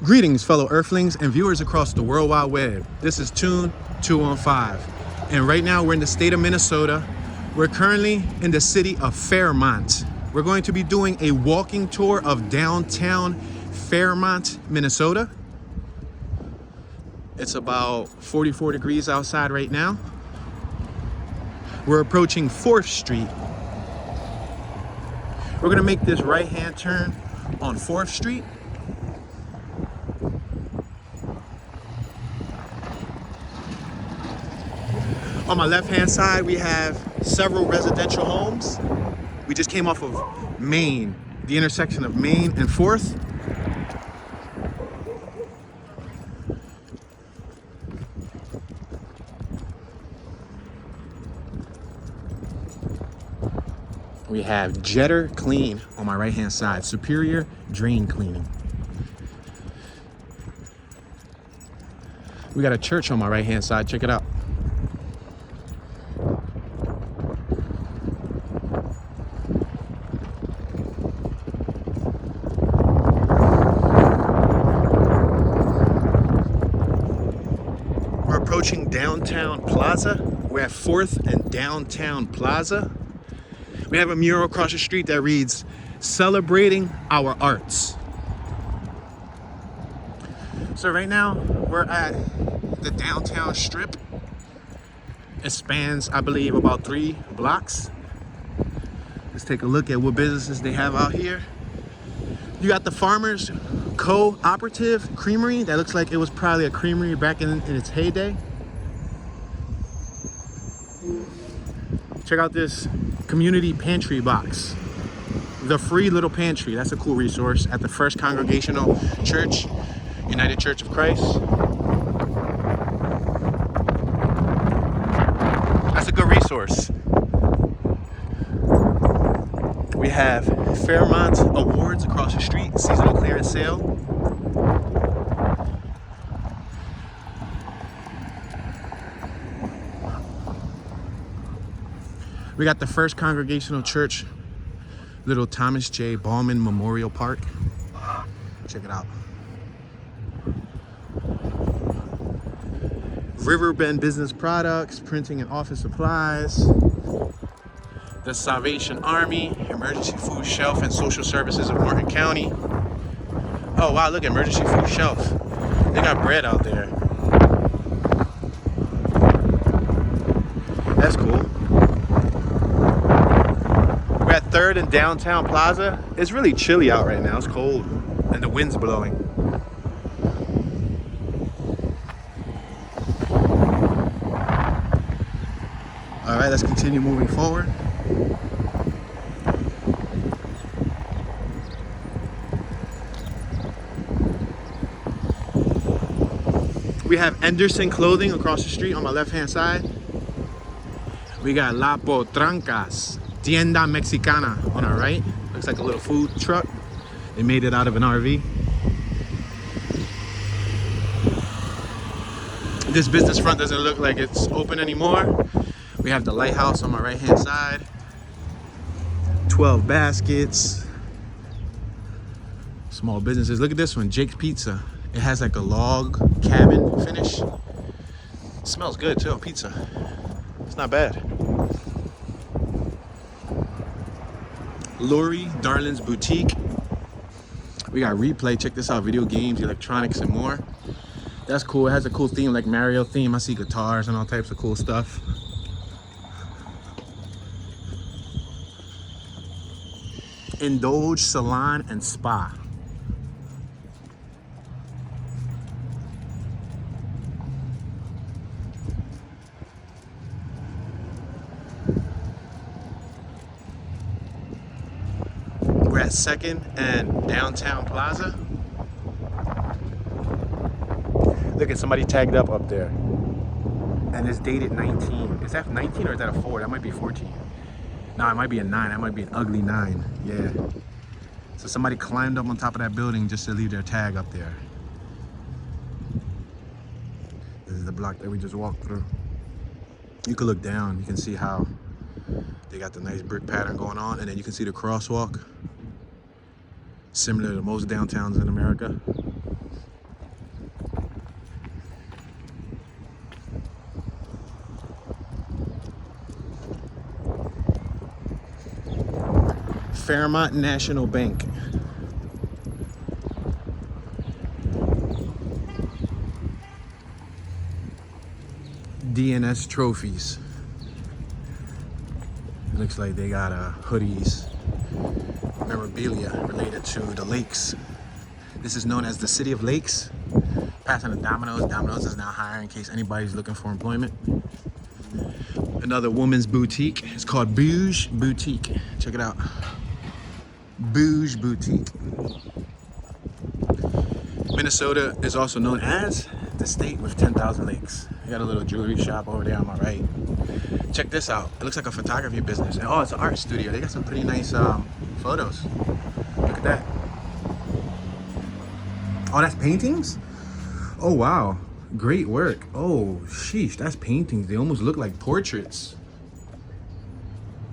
Greetings, fellow Earthlings and viewers across the World Wide Web. This is Tune 215, and right now we're in the state of Minnesota. We're currently in the city of Fairmont. We're going to be doing a walking tour of downtown Fairmont, Minnesota. It's about 44 degrees outside right now. We're approaching 4th Street. We're gonna make this right-hand turn on 4th Street. On my left-hand side, we have several residential homes. We just came off of Main, the intersection of Main and 4th. We have Jetter Clean on my right-hand side, Superior Drain Cleaning. We got a church on my right-hand side, check it out. We're approaching downtown Plaza. We're at 4th and downtown Plaza. We have a mural across the street that reads, "Celebrating Our Arts." So right now, we're at the downtown strip. It spans, I believe, about 3 blocks. Let's take a look at what businesses they have out here. You got the Farmers Cooperative Creamery. That looks like it was probably a creamery back in its heyday. Check out this community pantry box. The free little pantry. That's a cool resource at the First Congregational Church, United Church of Christ. That's a good resource. We have Fairmont Awards across the street, seasonal clearance sale. We got the First Congregational Church, little Thomas J. Baughman Memorial Park. Check it out. Riverbend Business Products, printing and office supplies. The Salvation Army, Emergency Food Shelf and Social Services of Morgan County. Oh wow, look, Emergency Food Shelf. They got bread out there. That's cool. We're at 3rd and downtown Plaza. It's really chilly out right now. It's cold and the wind's blowing. All right, let's continue moving forward. We have Anderson Clothing across the street on my left-hand side. We got La Potrancas, Tienda Mexicana on our right. Looks like a little food truck. They made it out of an RV. This business front doesn't look like it's open anymore. We have the Lighthouse on my right-hand side. 12 baskets. Small businesses. Look at this one, Jake's Pizza. It has like a log cabin finish. It smells good too, pizza. It's not bad. Lori Darlin's Boutique. We got Replay, check this out, video games, electronics, and more. That's cool, it has a cool theme, like Mario theme. I see guitars and all types of cool stuff. Indulge Salon and Spa. We're at 2nd and downtown Plaza. Look at somebody tagged up there. And it's dated 19. Is that 19 or is that a 4? That might be 14. No, it might be a 9. That might be an ugly 9. Yeah. So somebody climbed up on top of that building just to leave their tag up there. This is the block that we just walked through. You can look down. You can see how they got the nice brick pattern going on. And then you can see the crosswalk. Similar to most downtowns in America. Fairmont National Bank. DNS trophies. Looks like they got hoodies, memorabilia related to the lakes. This is known as the City of Lakes. Passing the Domino's. Domino's is now hiring in case anybody's looking for employment. Another woman's boutique. It's called Bouge Boutique. Check it out. Bouge Boutique. Minnesota is also known as the state with 10,000 lakes. You got a little jewelry shop over there on my right. Check this out. It looks like a photography business. And, oh, it's an art studio. They got some pretty nice photos. Look at that. Oh, that's paintings? Oh, wow. Great work. Oh, sheesh, that's paintings. They almost look like portraits.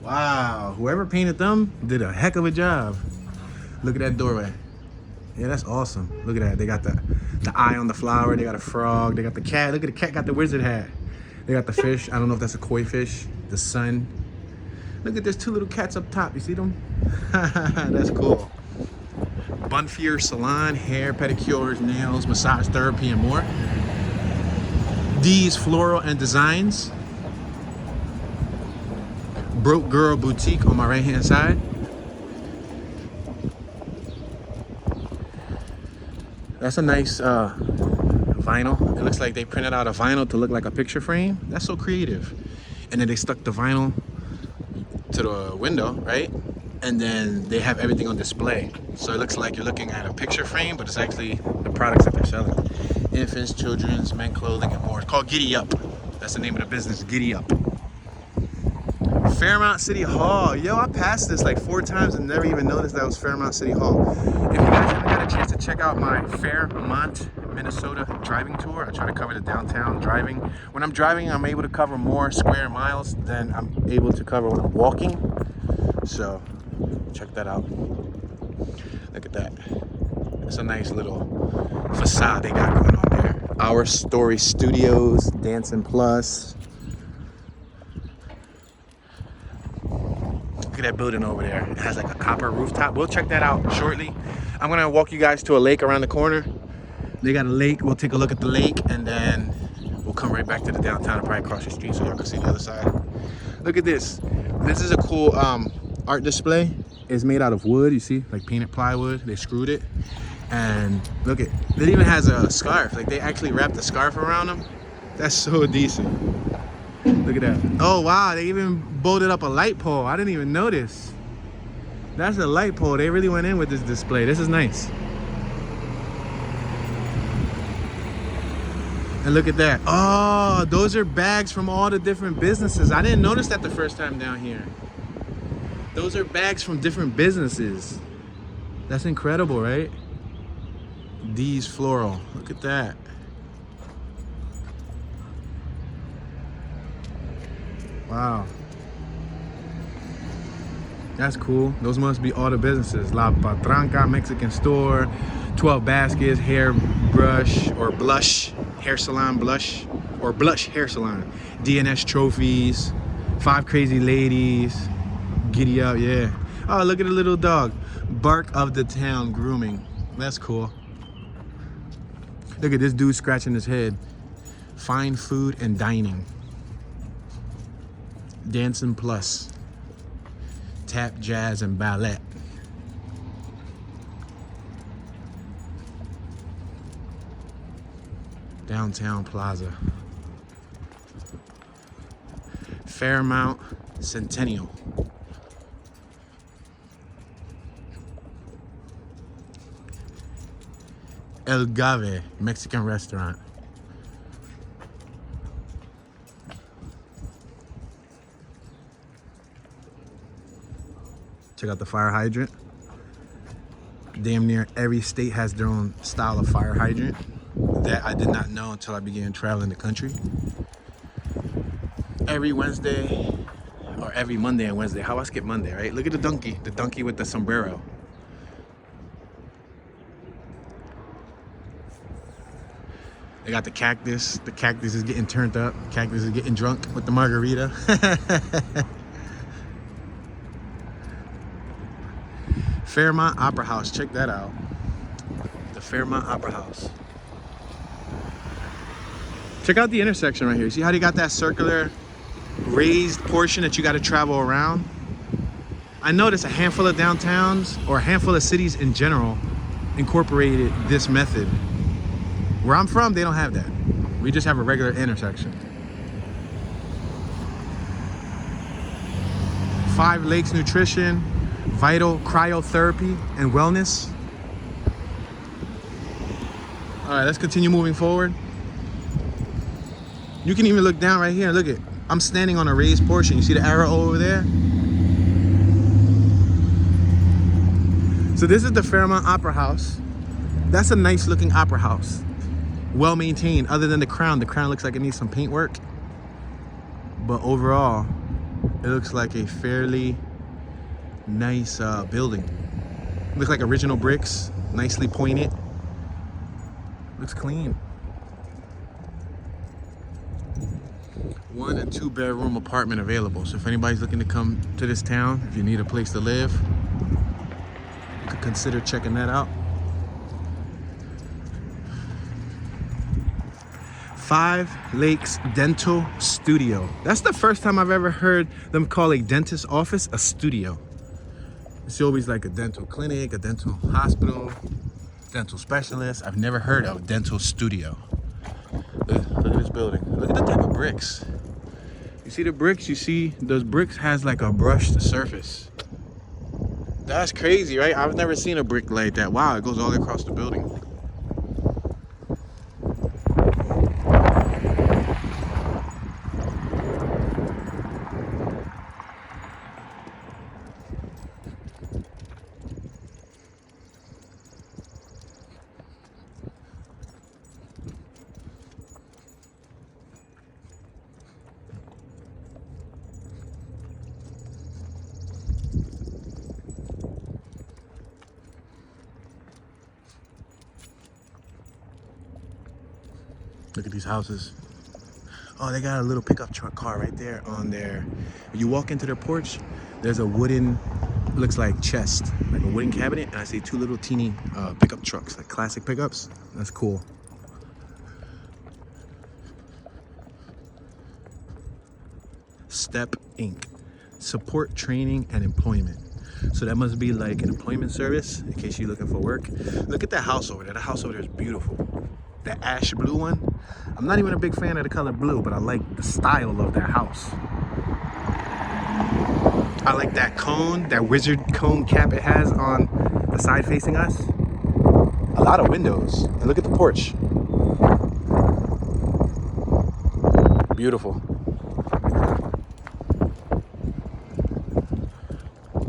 Wow. Whoever painted them did a heck of a job. Look at that doorway. Yeah, that's awesome. Look at that. They got the eye on the flower. They got a frog. They got the cat. Look at the cat got the wizard hat. They got the fish. I don't know if that's a koi fish. The sun. Look at, there's two little cats up top. You see them? That's cool. Bunfier Salon, hair, pedicures, nails, massage therapy, and more. D's Floral and Designs. Broke Girl Boutique on my right hand side. That's a nice vinyl. It looks like they printed out a vinyl to look like a picture frame. That's so creative. And then they stuck the vinyl to the window, right? And then they have everything on display. So it looks like you're looking at a picture frame, but it's actually the products that they're selling. Infants, children's, men clothing, and more. It's called Giddy Up. That's the name of the business, Giddy Up. Fairmount City Hall. Yo, I passed this like 4 times and never even noticed that was Fairmount City Hall. If you guys haven't got a chance to check out my Fairmont, Minnesota driving tour, I try to cover the downtown driving. When I'm driving, I'm able to cover more square miles than I'm able to cover when I'm walking. So check that out. Look at that. It's a nice little facade they got going on there. Our Story Studios, Dancing Plus. Look at that building over there. It has like a copper rooftop. We'll check that out shortly. I'm gonna walk you guys to a lake around the corner. They got a lake. We'll take a look at the lake and then we'll come right back to the downtown and probably cross the street so y'all can see the other side. Look at this. This is a cool art display. It's made out of wood, you see, like painted plywood. They screwed it. And look at, it even has a scarf. Like they actually wrapped a scarf around them. That's so decent. Look at that. Oh wow, they even bolted up a light pole. I didn't even notice. That's a light pole. They really went in with this display. This is nice. And look at that. Oh, those are bags from all the different businesses. I didn't notice that the first time down here. Those are bags from different businesses. That's incredible, right? D's Floral. Look at that. Wow. That's cool. Those must be all the businesses. La Patranca Mexican Store, 12 Baskets, Hair Brush or Blush, Hair Salon Blush, or Blush Hair Salon. DNS Trophies, 5 Crazy Ladies, Giddy Up, yeah. Oh, look at the little dog. Bark of the Town Grooming. That's cool. Look at this dude scratching his head. Fine Food and Dining. Dancing Plus. Tap, Jazz, and Ballet. Downtown Plaza. Fairmount Centennial. El Gave Mexican restaurant. Check out the fire hydrant. Damn near every state has their own style of fire hydrant. That I did not know until I began traveling the country. Every Wednesday, or every Monday and Wednesday. How I skip Monday, right? Look at the donkey with the sombrero. They got the cactus. The cactus is getting turned up. Cactus is getting drunk with the margarita. Fairmont Opera House. Check that out. The Fairmont Opera House. Check out the intersection right here. See how they got that circular raised portion that you got to travel around? I noticed a handful of downtowns or a handful of cities in general incorporated this method. Where I'm from, they don't have that. We just have a regular intersection. 5 Lakes Nutrition, Vital Cryotherapy and Wellness. All right, let's continue moving forward. You can even look down right here. Look at, I'm standing on a raised portion. You see the arrow over there? So this is the Fairmont Opera House. That's a nice looking opera house. Well maintained, other than the crown. The crown looks like it needs some paint work. But overall, it looks like a fairly nice building. Looks like original bricks, nicely pointed. Looks clean. 1 and 2 bedroom apartment available. So if anybody's looking to come to this town, if you need a place to live, you could consider checking that out. 5 Lakes Dental Studio. That's the first time I've ever heard them call a dentist office a studio. It's always like a dental clinic, a dental hospital, dental specialist. I've never heard of dental studio. Look at this building. Look at the type of bricks. You see the bricks? You see those bricks has like a brushed surface. That's crazy, right? I've never seen a brick like that. Wow, it goes all the way across the building. Look at these houses. Oh, they got a little pickup truck car right there on there. When you walk into their porch, there's a wooden, looks like chest, like a wooden cabinet, and I see 2 little teeny pickup trucks, like classic pickups. That's cool. Step Inc. Support training and employment. So that must be like an employment service in case you're looking for work. Look at that house over there. That house over there is beautiful. That ash blue one. I'm not even a big fan of the color blue, but I like the style of that house. I like that cone, that wizard cone cap it has on the side facing us. A lot of windows. And look at the porch. Beautiful.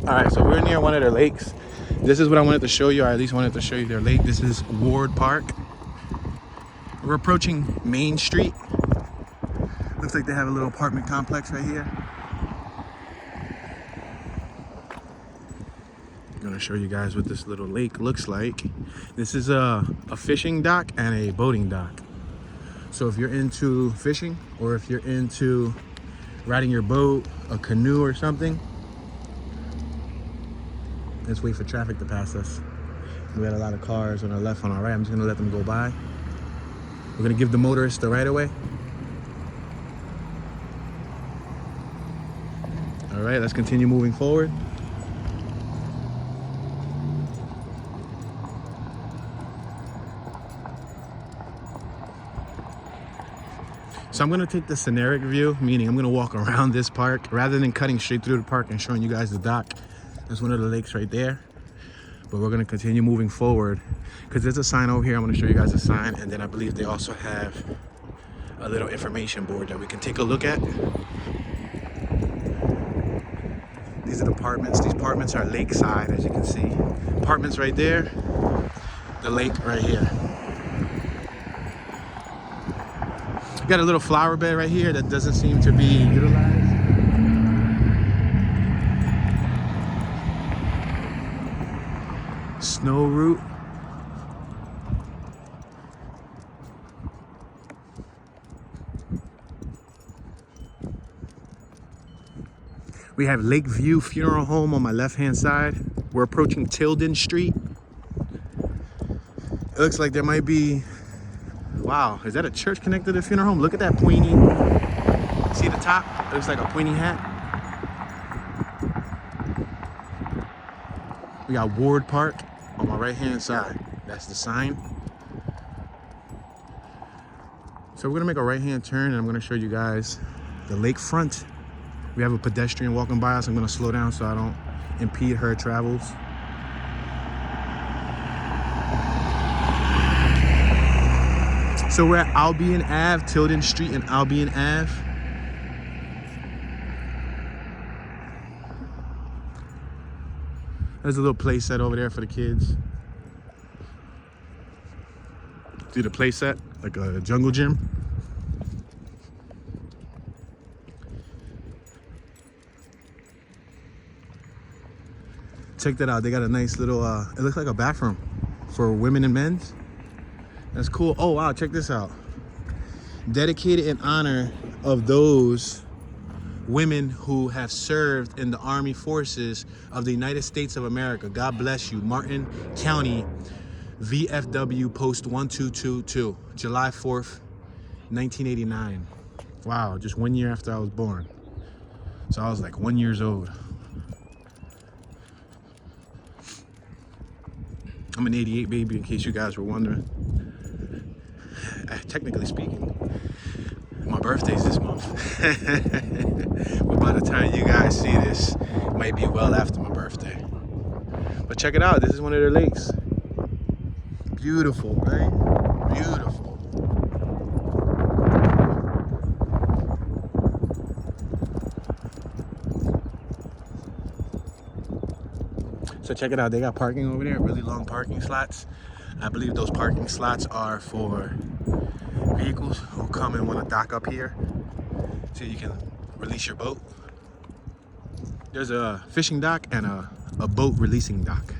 All right, so we're near one of their lakes. This is what I wanted to show you, or at least wanted to show you their lake. This is Ward Park. We're approaching Main Street. Looks like they have a little apartment complex right here. I'm gonna show you guys what this little lake looks like. This is a fishing dock and a boating dock. So if you're into fishing, or if you're into riding your boat, a canoe or something, let's wait for traffic to pass us. We had a lot of cars on our left, on our right. I'm just gonna let them go by. We're gonna give the motorist the right of way. All right, let's continue moving forward. So I'm gonna take the scenic view, meaning I'm gonna walk around this park rather than cutting straight through the park and showing you guys the dock. There's one of the lakes right there. But we're gonna continue moving forward because there's a sign over here. I'm gonna show you guys a sign, and then I believe they also have a little information board that we can take a look at. These are the apartments. These apartments are lakeside, as you can see. Apartments right there, the lake right here. Got a little flower bed right here that doesn't seem to be utilized. Snow route. We have Lakeview Funeral Home on my left hand side. We're approaching Tilden Street. It looks like there might be, wow, is that a church connected to a funeral home? Look at that pointy, see the top? It looks like a pointy hat. We got Ward Park on my right-hand side. That's the sign. So we're gonna make a right-hand turn and I'm gonna show you guys the lakefront. We have a pedestrian walking by us. I'm gonna slow down so I don't impede her travels. So we're at Albion Ave, Tilden Street and Albion Ave. There's a little play set over there for the kids. See the play set, like a jungle gym. Check that out, they got a nice little, it looks like a bathroom for women and men's. That's cool. Oh wow, check this out. Dedicated in honor of those women who have served in the Army Forces of the United States of America. God bless you. Martin County, VFW Post 1222, July 4th, 1989. Wow, just 1 year after I was born. So I was like 1 year old. I'm an 88 baby, in case you guys were wondering. Technically speaking, my birthday's this month. But by the time you guys see this, it might be well after my birthday. But check it out, this is one of their lakes. Beautiful, right? Beautiful. So check it out, they got parking over there, really long parking slots. I believe those parking slots are for vehicles who come and want to dock up here so you can release your boat. There's a fishing dock and a boat releasing dock.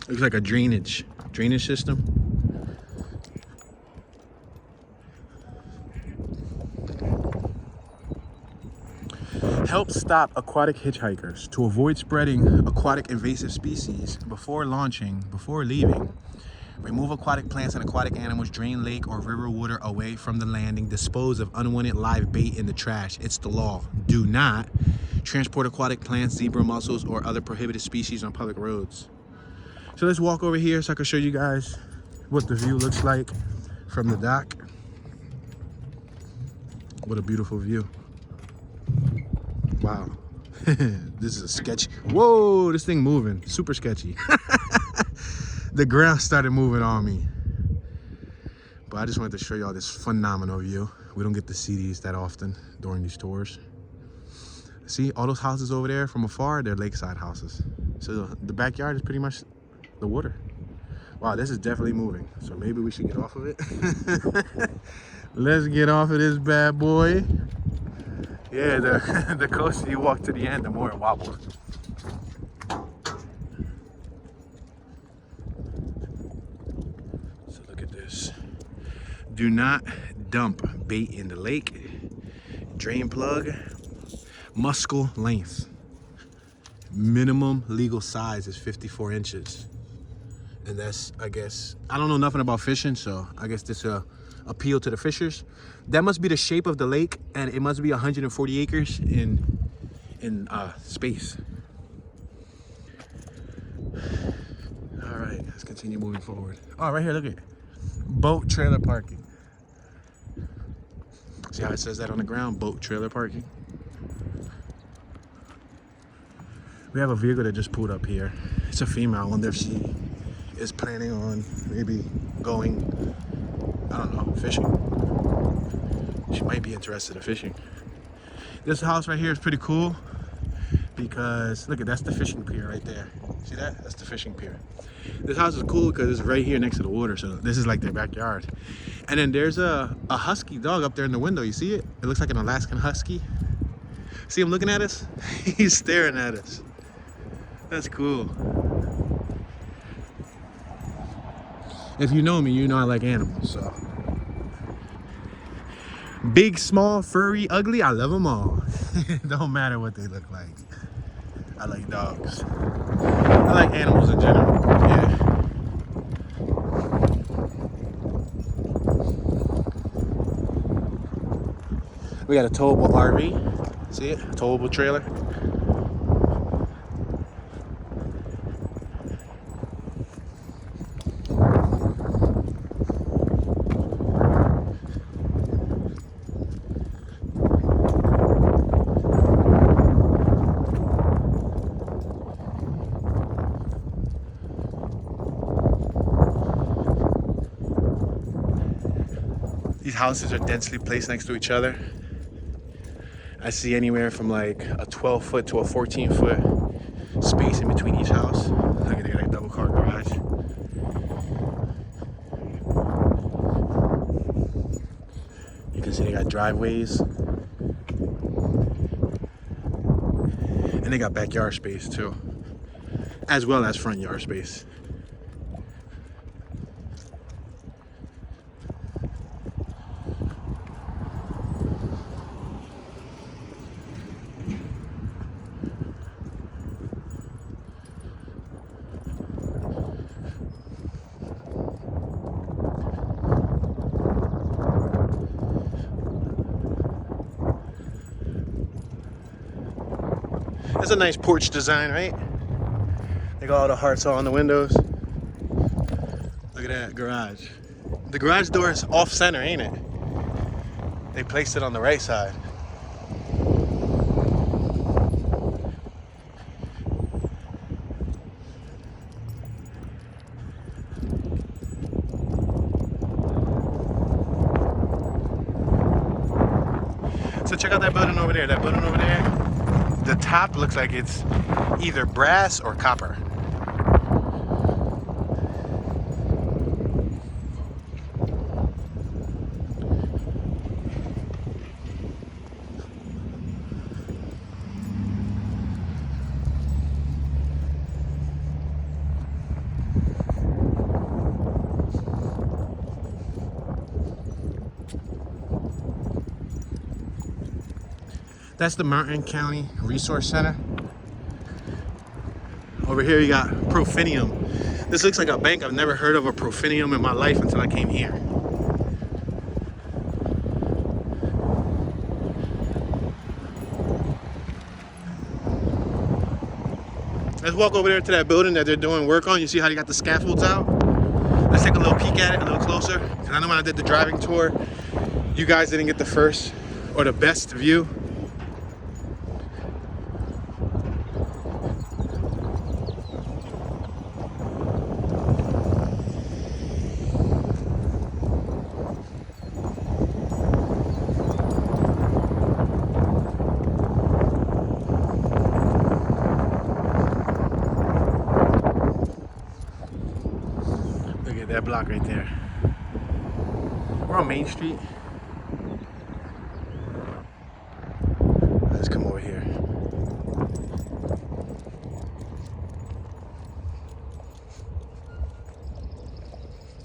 Looks like a drainage system. Help stop aquatic hitchhikers to avoid spreading aquatic invasive species before launching, before leaving. Remove aquatic plants and aquatic animals, drain lake or river water away from the landing, dispose of unwanted live bait in the trash. It's the law. Do not transport aquatic plants, zebra mussels, or other prohibited species on public roads. So let's walk over here so I can show you guys what the view looks like from the dock. What a beautiful view. Wow. This is a sketchy. Whoa, this thing moving. Super sketchy. The ground started moving on me. But I just wanted to show y'all this phenomenal view. We don't get to see these that often during these tours. See, all those houses over there from afar, they're lakeside houses. So the backyard is pretty much the water. Wow, this is definitely moving. So maybe we should get off of it. Let's get off of this bad boy. Yeah, the closer you walk to the end, the more it wobbles. So look at this. Do not dump bait in the lake. Drain plug. Muscle length. Minimum legal size is 54 inches. And that's, I guess, I don't know nothing about fishing, so I guess this appeal to the fishers. That must be the shape of the lake, and it must be 140 acres in space. All right, let's continue moving forward. Oh, right here, look at it. Boat trailer parking. See how it says that on the ground? Boat trailer parking. We have a vehicle that just pulled up here. It's a female. I wonder if she is planning on maybe going, I don't know, fishing. She might be interested in fishing. This house right here is pretty cool because look at, that's the fishing pier right there. See that? That's the fishing pier. This house is cool because it's right here next to the water, so this is like their backyard. And then there's a husky dog up there in the window. You see it? It looks like an Alaskan husky. See him looking at us? He's staring at us. That's cool. If you know me, you know I like animals, so. Big, small, furry, ugly, I love them all. Don't matter what they look like. I like dogs. I like animals in general. Yeah. We got a towable RV. See it? Towable trailer. These houses are densely placed next to each other. I see anywhere from like a 12-foot to a 14-foot space in between each house. Look at, they got a double car garage. You can see they got driveways. And they got backyard space too, as well as front yard space. That's a nice porch design, right? They got all the hearts all on the windows. Look at that garage. The garage door is off center, ain't it? They placed it on the right side. So check out that building over there. That building over there, the top looks like it's either brass or copper. That's the Martin County Resource Center. Over here you got Profinium. This looks like a bank. I've never heard of a Profinium in my life until I came here. Let's walk over there to that building that they're doing work on. You see how they got the scaffolds out? Let's take a little peek at it, a little closer. Because I know when I did the driving tour, you guys didn't get the first or the best view. That block right there. We're on Main Street. Let's come over here.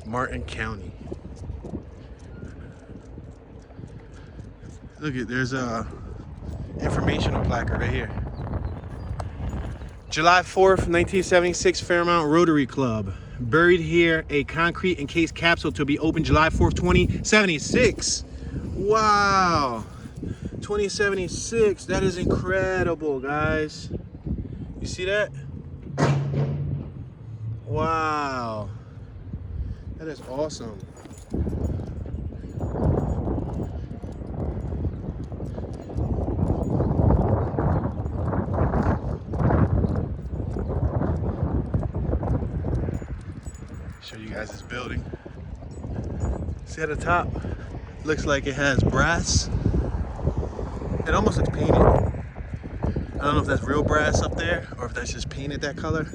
Martin County. Look at, there's a informational placard right here. July 4th, 1976, Fairmount Rotary Club. Buried here, a concrete encased capsule to be opened July 4th, 2076. Wow. 2076. That is incredible, guys. You see that? Wow. That is awesome. Show you guys this building. See at the top, looks like it has brass. It almost looks painted. I don't know if that's real brass up there or if that's just painted that color.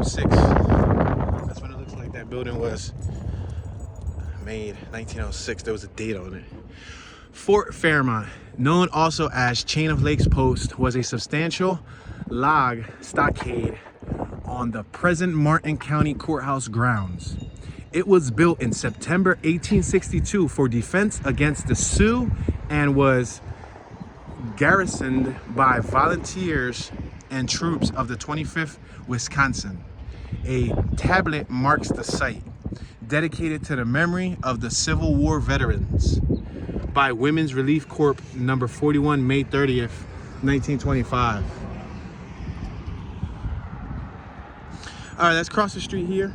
1906. That's when it looks like that building was made. 1906. There was a date on it. Fort Fairmont, known also as Chain of Lakes Post, was a substantial log stockade on the present Martin County Courthouse grounds. It was built in September 1862 for defense against the Sioux and was garrisoned by volunteers and troops of the 25th Wisconsin. A tablet marks the site, dedicated to the memory of the Civil War veterans, by Women's Relief Corps number 41, May 30th, 1925. All right, let's cross the street here.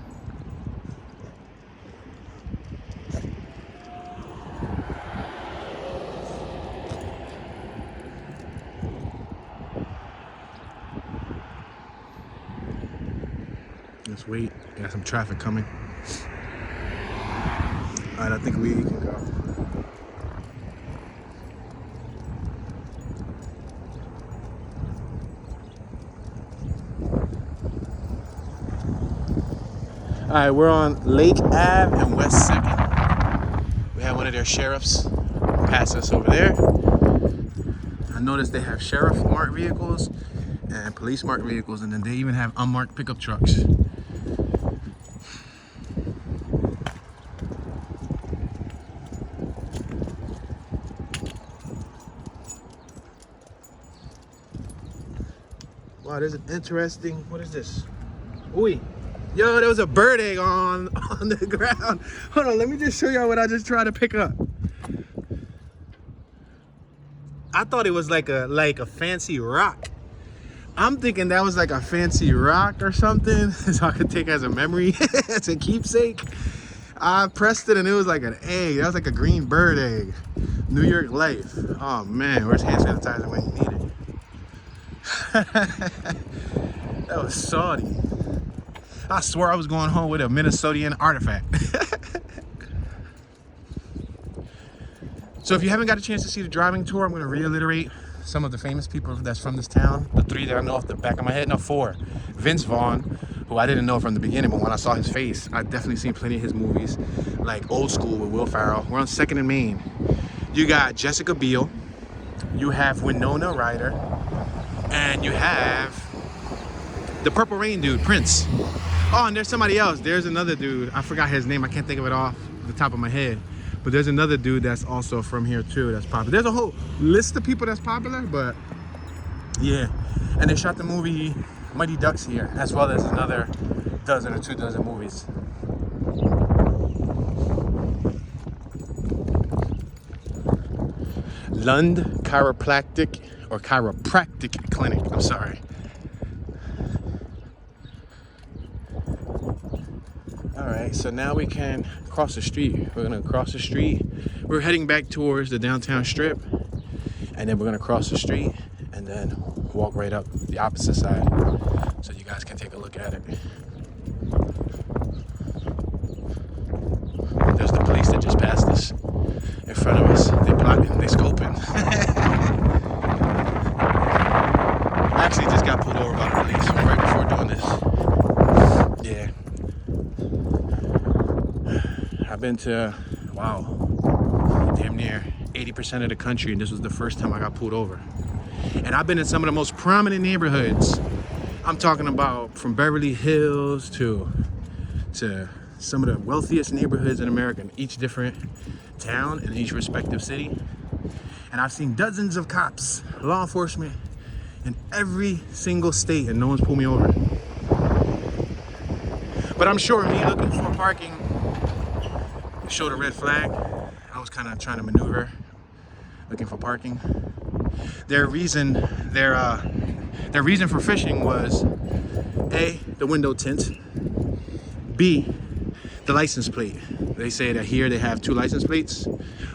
Let's wait. Got some traffic coming. All right, I think we can go. All right, we're on Lake Ave and West 2nd. We have one of their sheriffs pass us over there. I noticed they have sheriff marked vehicles and police marked vehicles, and then they even have unmarked pickup trucks. Wow, there's an interesting, what is this? Ooh. Yo, there was a bird egg on the ground. Hold on, let me just show y'all what I just tried to pick up. I thought it was like a fancy rock. I'm thinking that was like a fancy rock or something, so I could take as a memory, as a keepsake. I pressed it and it was like an egg. That was like a green bird egg. New York Life. Oh man, where's hand sanitizer when you need it? That was salty. I swore I was going home with a Minnesotan artifact. So if you haven't got a chance to see the driving tour, I'm going to reiterate some of the famous people that's from this town. The 3 that I know off the back of my head. No, 4. Vince Vaughn, who I didn't know from the beginning, but when I saw his face, I've definitely seen plenty of his movies, like Old School with Will Ferrell. We're on 2nd and Main. You got Jessica Biel. You have Winona Ryder. And you have the Purple Rain dude, Prince. Oh, and there's somebody else. There's another dude. I forgot his name. I can't think of it off the top of my head. But there's another dude that's also from here too that's popular. There's a whole list of people that's popular, but yeah. And they shot the movie Mighty Ducks here, as well as another dozen or 2 dozen movies. Lund Chiropractic Clinic. I'm sorry. All right, so now we can cross the street. We're gonna cross the street. We're heading back towards the downtown strip, and then we're gonna cross the street and then walk right up the opposite side so you guys can take a look at it. There's the police that just passed us in front of us. They plotting, they scoping. I actually just got pulled over by the police right before doing this. Yeah. I've been to, wow, damn near 80% of the country, and this was the first time I got pulled over. And I've been in some of the most prominent neighborhoods. I'm talking about from Beverly Hills to some of the wealthiest neighborhoods in America, in each different town and each respective city. And I've seen dozens of cops, law enforcement, in every single state, and no one's pulled me over. But I'm sure me looking for parking showed a red flag. I was kind of trying to maneuver, looking for parking. Their reason for fishing was A, the window tint, B, the license plate. They say that here they have 2 license plates,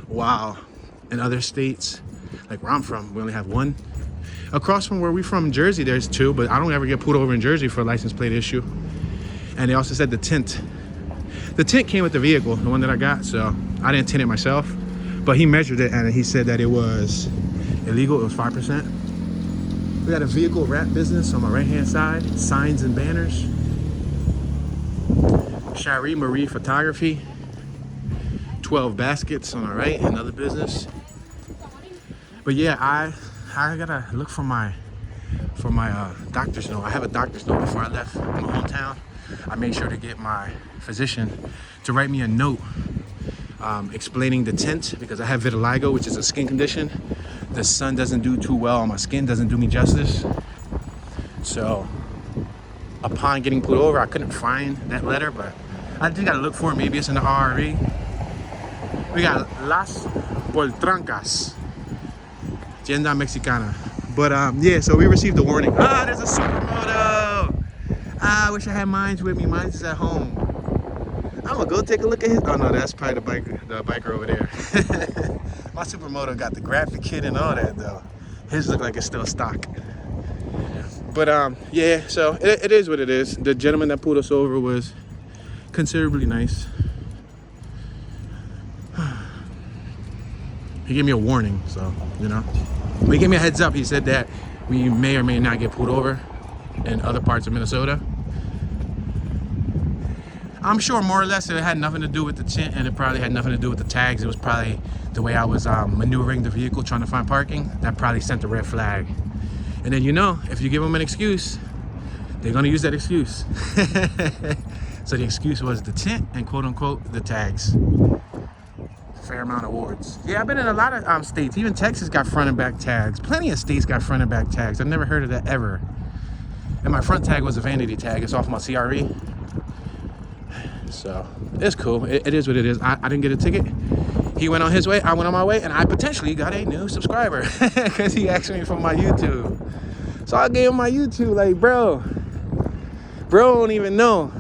while in other states, like where I'm from, we only have 1. Across from where we're from, Jersey, there's 2, but I don't ever get pulled over in Jersey for a license plate issue. And they also said the tint. The tint came with the vehicle, the one that I got, so I didn't tint it myself. But he measured it and he said that it was illegal, it was 5%. We got a vehicle wrap business on my right-hand side, signs and banners. Shari Marie Photography, 12 baskets on our right, another business. But yeah, I gotta look for my doctor's note. I have a doctor's note before I left my hometown. I made sure to get my physician to write me a note explaining the tint, because I have vitiligo, which is a skin condition. The sun doesn't do too well on my skin, doesn't do me justice. So upon getting pulled over, I couldn't find that letter, but I just gotta look for it. Maybe it's in the RRE. We got Las Poltrancas, Tienda Mexicana. But yeah, so we received a warning. Ah, there's a supermoto. Ah, I wish I had mines with me. Mine's is at home. I'm gonna go take a look at his. Oh no, that's probably the biker over there. My supermoto got the graphic kit and all that though. His look like it's still stock. But yeah, so it is what it is. The gentleman that pulled us over was considerably nice. He gave me a warning, so you know. He gave me a heads up. He said that we may or may not get pulled over in other parts of Minnesota. I'm sure more or less it had nothing to do with the tint, and it probably had nothing to do with the tags. It was probably the way I was maneuvering the vehicle, trying to find parking. That probably sent a red flag. And then, you know, if you give them an excuse, they're gonna use that excuse. So the excuse was the tint and quote unquote the tags. Fairmount awards. Yeah, I've been in a lot of states. Even Texas got front and back tags. Plenty of states got front and back tags. I've never heard of that ever. And my front tag was a vanity tag. It's off my CRE. So it's cool. It is what it is. I didn't get a ticket. He went on his way, I went on my way, and I potentially got a new subscriber because he asked me for my YouTube. So I gave him my YouTube, like, bro don't even know.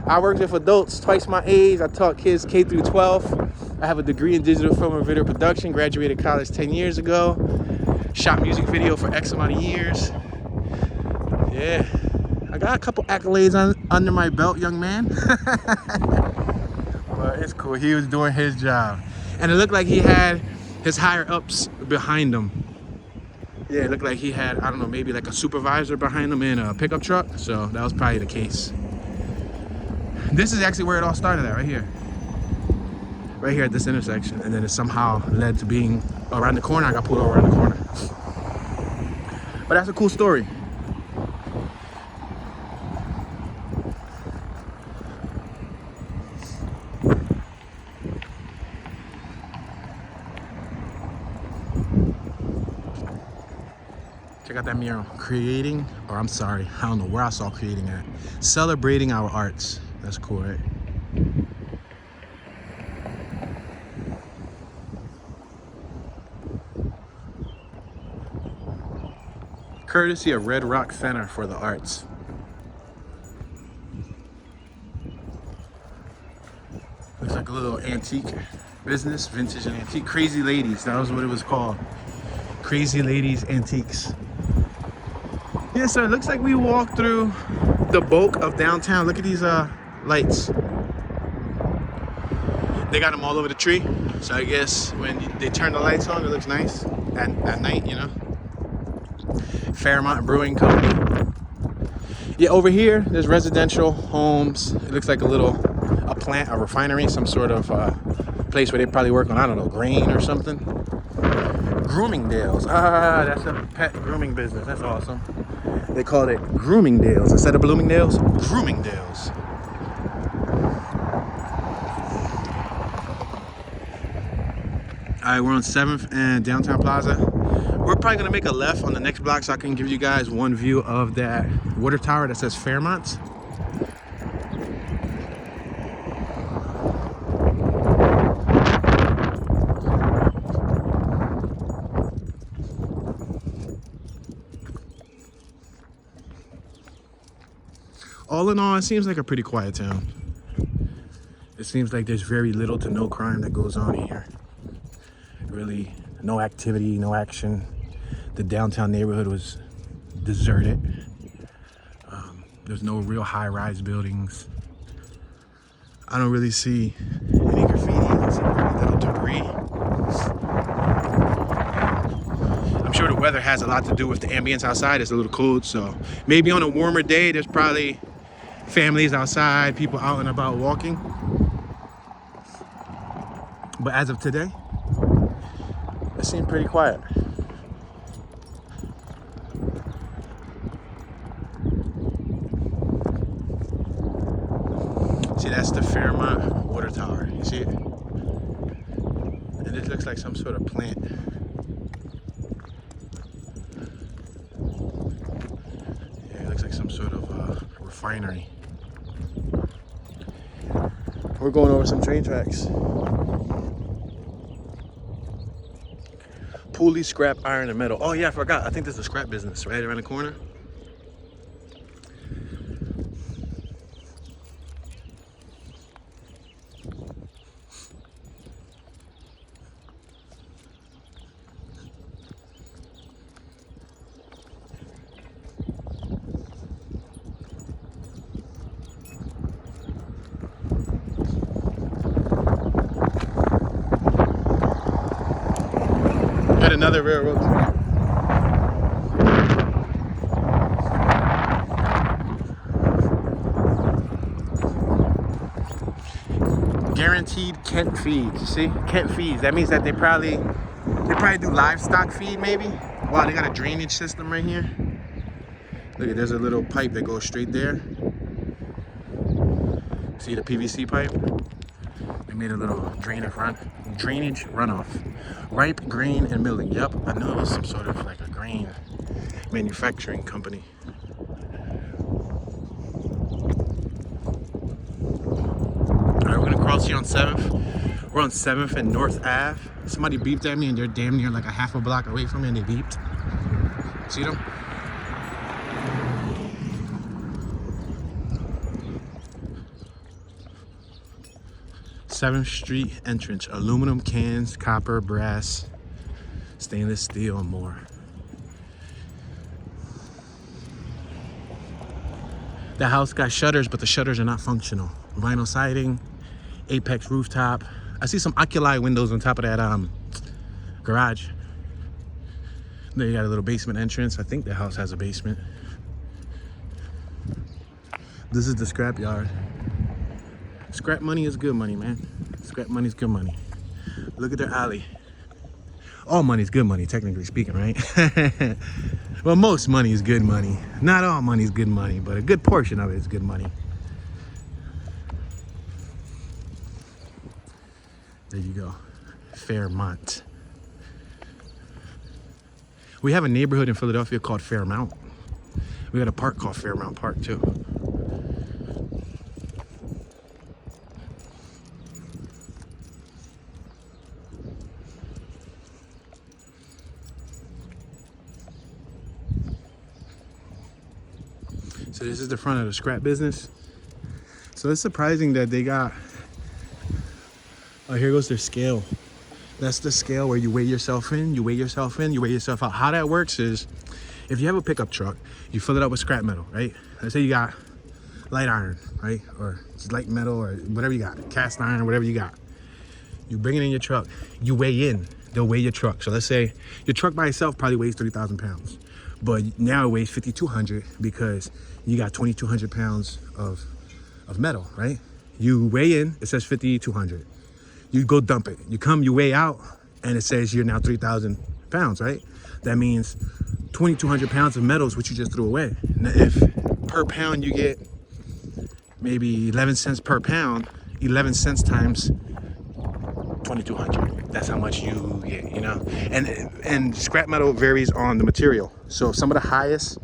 I worked with adults twice my age. I taught kids K through 12. I have a degree in digital film and video production, graduated college 10 years ago, shot music video for X amount of years. Yeah, I got a couple accolades under my belt, young man. But it's cool, he was doing his job. And it looked like he had his higher ups behind him. Yeah, it looked like he had, I don't know, maybe like a supervisor behind him in a pickup truck. So that was probably the case. This is actually where it all started at, right here. Right here at this intersection. And then it somehow led to being around the corner. I got pulled over around the corner. But that's a cool story. Check out that mural. Creating, or I'm sorry, I don't know where I saw creating at. Celebrating our arts. That's cool, right? Courtesy of Red Rock Center for the Arts. Looks like a little antique business, vintage and antique. Crazy Ladies, that was what it was called. Crazy Ladies Antiques. Yeah, so it looks like we walked through the bulk of downtown. Look at these lights. They got them all over the tree. So I guess when they turn the lights on, it looks nice at night, you know. Fairmont Brewing Company. Yeah, over here, there's residential homes. It looks like a plant, a refinery, some sort of place where they probably work on, I don't know, grain or something. Groomingdales. Ah, that's a pet grooming business. That's awesome. They called it Groomingdales instead of Bloomingdales. Groomingdales. All right, we're on 7th and Downtown Plaza. We're probably gonna make a left on the next block so I can give you guys one view of that water tower that says Fairmont. All in all, it seems like a pretty quiet town. It seems like there's very little to no crime that goes on here. Really, no activity, no action. The downtown neighborhood was deserted. There's no real high-rise buildings. I don't really see any graffiti. I see very little debris. I'm sure the weather has a lot to do with the ambience outside. It's a little cold, so maybe on a warmer day, there's probably families outside, people out and about walking. But as of today, it seemed pretty quiet. See, that's the Fairmont water tower. You see it? And it looks like some sort of plant. Yeah, it looks like some sort of refinery. We're going over some train tracks. Pulley, scrap, iron, and metal. Oh yeah, I forgot. I think there's a scrap business right around the corner. Got another railroad. Guaranteed Kent feeds. You see, Kent feeds. That means that they probably do livestock feed, maybe. Wow, they got a drainage system right here. Look at, there's a little pipe that goes straight there. See the PVC pipe? They made a little drainage runoff. Ripe grain and milling. Yep, I know it was some sort of like a grain manufacturing company. Alright, we're gonna cross here on 7th. We're on 7th and North Ave. Somebody beeped at me and they're damn near like a half a block away from me and they beeped. See them? Seventh Street entrance. Aluminum cans, copper, brass, stainless steel, and more. The house got shutters, but the shutters are not functional. Vinyl siding, Apex rooftop. I see some Oculi windows on top of that garage. There you got a little basement entrance. I think the house has a basement. This is the scrap yard. Scrap money is good money, man. Scrap money is good money. Look at their alley. All money is good money, technically speaking, right? Well, most money is good money. Not all money is good money, but a good portion of it is good money. There you go. Fairmont. We have a neighborhood in Philadelphia called Fairmount. We got a park called Fairmount Park, too. So this is the front of the scrap business. So it's surprising that they got, oh, here goes their scale. That's the scale where you weigh yourself in, you weigh yourself in, you weigh yourself out. How that works is, if you have a pickup truck, you fill it up with scrap metal, right? Let's say you got light iron, right? Or just light metal or whatever you got, cast iron, whatever you got. You bring it in your truck, you weigh in, they'll weigh your truck. So let's say your truck by itself probably weighs 3,000 pounds. But now it weighs 5,200 because you got 2,200 pounds of metal, right? You weigh in, it says 5,200. You go dump it. You come, you weigh out, and it says you're now 3,000 pounds, right? That means 2,200 pounds of metal is what you just threw away. Now, if per pound you get maybe 11 cents per pound, 11 cents times 2,200. That's how much you get, you know? And scrap metal varies on the material. So some of the highest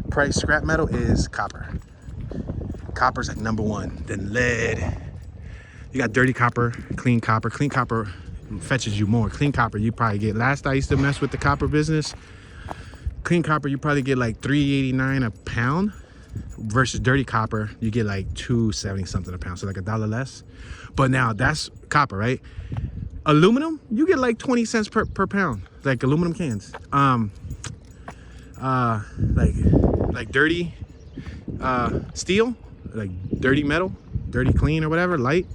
price scrap metal is copper. Copper's like #1. Then lead. You got dirty copper, clean copper. Clean copper fetches you more. Clean copper, you probably get, last I used to mess with the copper business, clean copper, you probably get like $3.89 a pound versus dirty copper, you get like $2.70 something a pound. So like $1 less. But now that's copper, right? Aluminum, you get like 20 cents per pound, like aluminum cans. Like dirty steel, like dirty metal, dirty clean or whatever, light,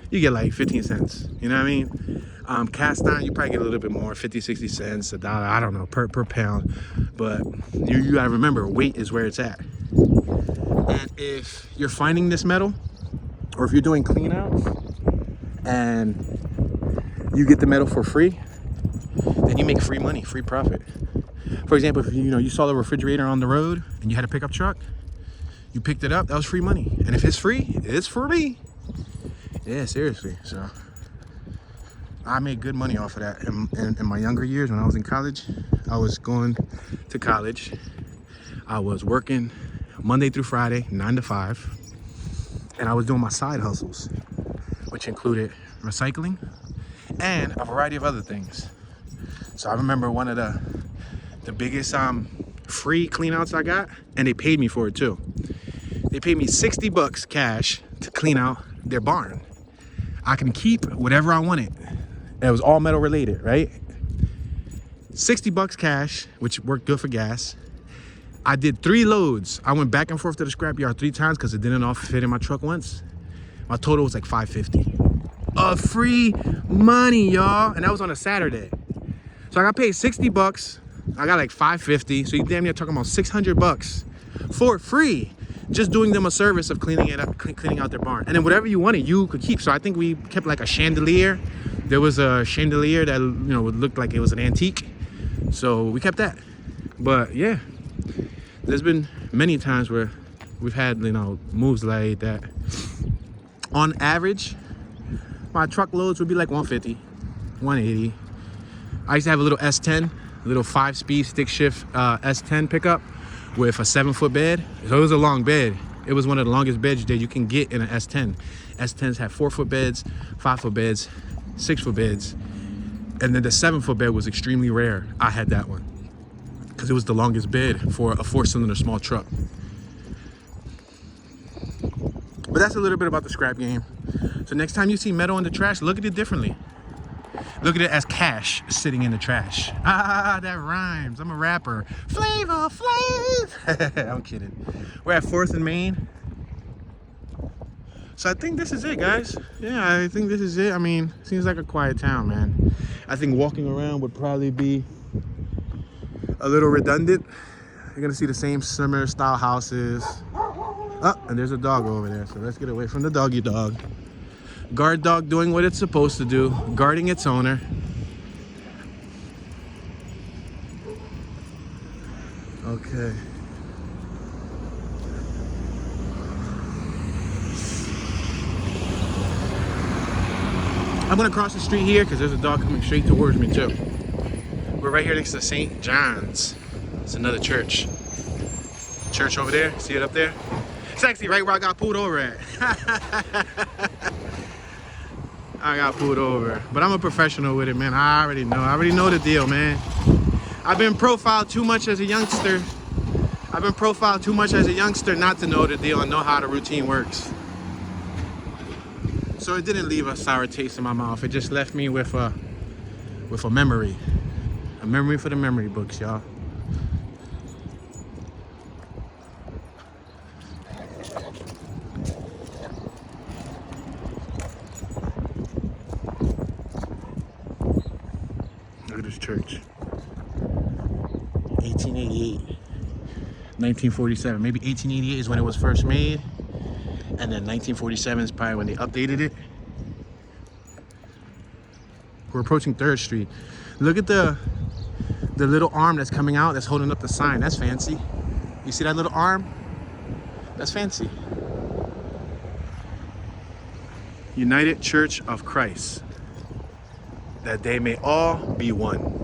you get like 15 cents. You know what I mean? Cast iron, you probably get a little bit more, 50, 60 cents, $1, I don't know, per pound. But you gotta remember, weight is where it's at. And if you're finding this metal, or if you're doing clean outs and you get the metal for free, then you make free money, free profit. For example, if you saw the refrigerator on the road and you had a pickup truck, you picked it up, that was free money. And if it's free, it's free. Yeah, seriously. So I made good money off of that in my younger years when I was in college. I was going to college. I was working Monday through Friday, 9 to 5. And I was doing my side hustles, which included recycling and a variety of other things. So I remember one of the biggest free cleanouts I got, and they paid me for it too. They paid me $60 cash to clean out their barn. I can keep whatever I wanted. It was all metal related, right? $60 cash, which worked good for gas. I did 3 loads. I went back and forth to the scrapyard 3 times because it didn't all fit in my truck once. My total was like $550. Free money, y'all. And that was on a Saturday. So I got paid $60. I got like $550. So you damn near talking about $600 for free. Just doing them a service of cleaning it up, cleaning out their barn. And then whatever you wanted, you could keep. So I think we kept like a chandelier. There was a chandelier that, you know, looked like it was an antique. So we kept that. But yeah, there's been many times where we've had, you know, moves like that. On average, my truck loads would be like 150, 180. I used to have a little S10, a little 5-speed stick shift S10 pickup with a 7-foot bed. So it was a long bed. It was one of the longest beds that you can get in an S10. S10s have 4-foot beds, 5-foot beds, 6-foot beds. And then the 7-foot bed was extremely rare. I had that one because it was the longest bed for a 4-cylinder small truck. But that's a little bit about the scrap game. So next time you see metal in the trash, look at it differently. Look at it as cash sitting in the trash. Ah, that rhymes. I'm a rapper. Flavor Flav. I'm kidding. We're at 4th and Main. So I think this is it, guys. Yeah, I think this is it. I mean, seems like a quiet town, man. I think walking around would probably be a little redundant. You're gonna see the same similar style houses. Oh, and there's a dog over there, so let's get away from the doggy dog. Guard dog doing what it's supposed to do, guarding its owner. Okay. I'm gonna cross the street here because there's a dog coming straight towards me too. We're right here next to St. John's. It's another church. Church over there, see it up there? It's actually right where I got pulled over at. I got pulled over, but I'm a professional with it, man. I already know the deal, man. I've been profiled too much as a youngster. I've been profiled too much as a youngster not to know the deal and know how the routine works. So it didn't leave a sour taste in my mouth. It just left me with a memory. A memory for the memory books, y'all. Look at this church. 1888. 1947. Maybe 1888 is when it was first made. And then 1947 is probably when they updated it. We're approaching 3rd Street. Look at the little arm that's coming out that's holding up the sign. That's fancy. You see that little arm? That's fancy. United Church of Christ, that they may all be one.